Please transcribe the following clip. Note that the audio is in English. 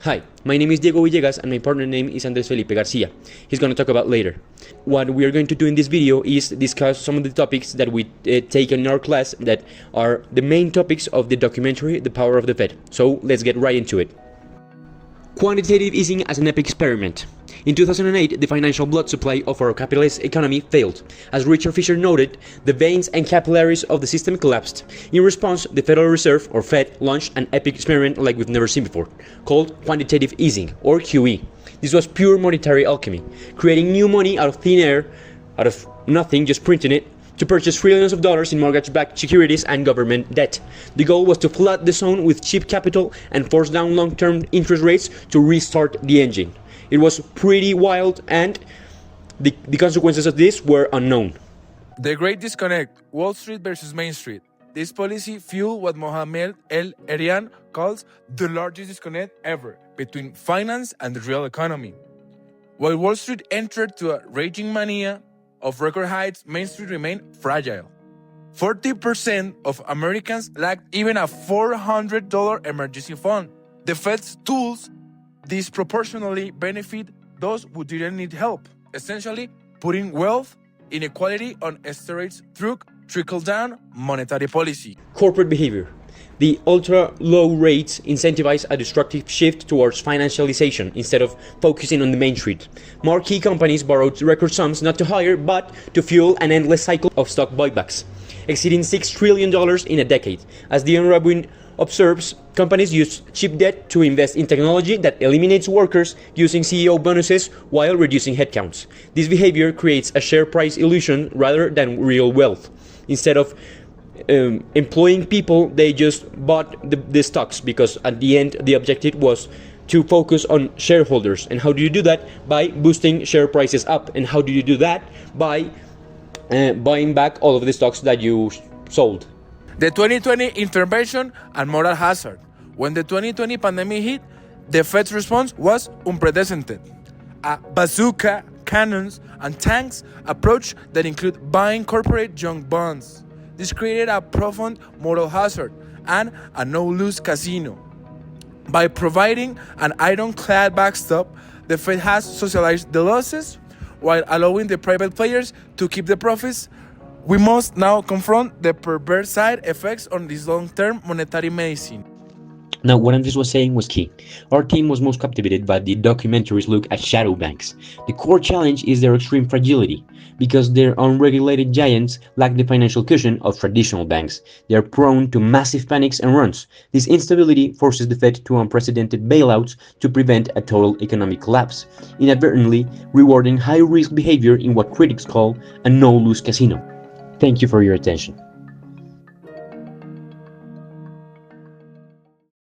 Hi, my name is Diego Villegas and my partner name is Felipe García. He's going to talk about later. What we are going to do in this video is discuss some of the topics that we take in our class that are the main topics of the documentary The Power of the Fed. So let's get right into it. Quantitative easing as an epic experiment. In 2008, the financial blood supply of our capitalist economy failed. As Richard Fisher noted, the veins and capillaries of the system collapsed. In response, the Federal Reserve, or Fed, launched an epic experiment like we've never seen before, called quantitative easing, or QE. This was pure monetary alchemy, creating new money out of thin air, out of nothing, just printing it, to purchase trillions of dollars in mortgage-backed securities and government debt. The goal was to flood the zone with cheap capital and force down long-term interest rates to restart the engine. It was pretty wild, and the consequences of this were unknown. The Great Disconnect, Wall Street versus Main Street. This policy fueled what Mohamed El-Erian calls the largest disconnect ever between finance and the real economy. While Wall Street entered to a raging mania of record heights, Main Street remained fragile. 40% of Americans lacked even a $400 emergency fund. The Fed's tools disproportionately benefit those who didn't need help, essentially putting wealth inequality on steroids through trickle-down monetary policy. Corporate behavior. The ultra-low rates incentivize a destructive shift towards financialization instead of focusing on the Main Street. Marquee companies borrowed record sums not to hire but to fuel an endless cycle of stock buybacks, exceeding $6 trillion in a decade. As Dion Rabin observes, companies use cheap debt to invest in technology that eliminates workers using CEO bonuses while reducing headcounts. This behavior creates a share price illusion rather than real wealth. Instead of employing people, they just bought the stocks because at the end the objective was to focus on shareholders. And how do you do that? By boosting share prices up. And how do you do that? By buying back all of the stocks that you sold. The 2020 intervention and moral hazard. When the 2020 pandemic hit, the Fed's response was unprecedented. A bazooka, cannons, and tanks approach that include buying corporate junk bonds. This created a profound moral hazard and a no-lose casino. By providing an ironclad backstop, the Fed has socialized the losses while allowing the private players to keep the profits. We must now confront the perverse side effects on this long-term monetary medicine. Now, what Andres was saying was key. Our team was most captivated by the documentary's look at shadow banks. The core challenge is their extreme fragility. Because their unregulated giants lack the financial cushion of traditional banks, they are prone to massive panics and runs. This instability forces the Fed to unprecedented bailouts to prevent a total economic collapse, inadvertently rewarding high-risk behavior in what critics call a no-lose casino. Thank you for your attention.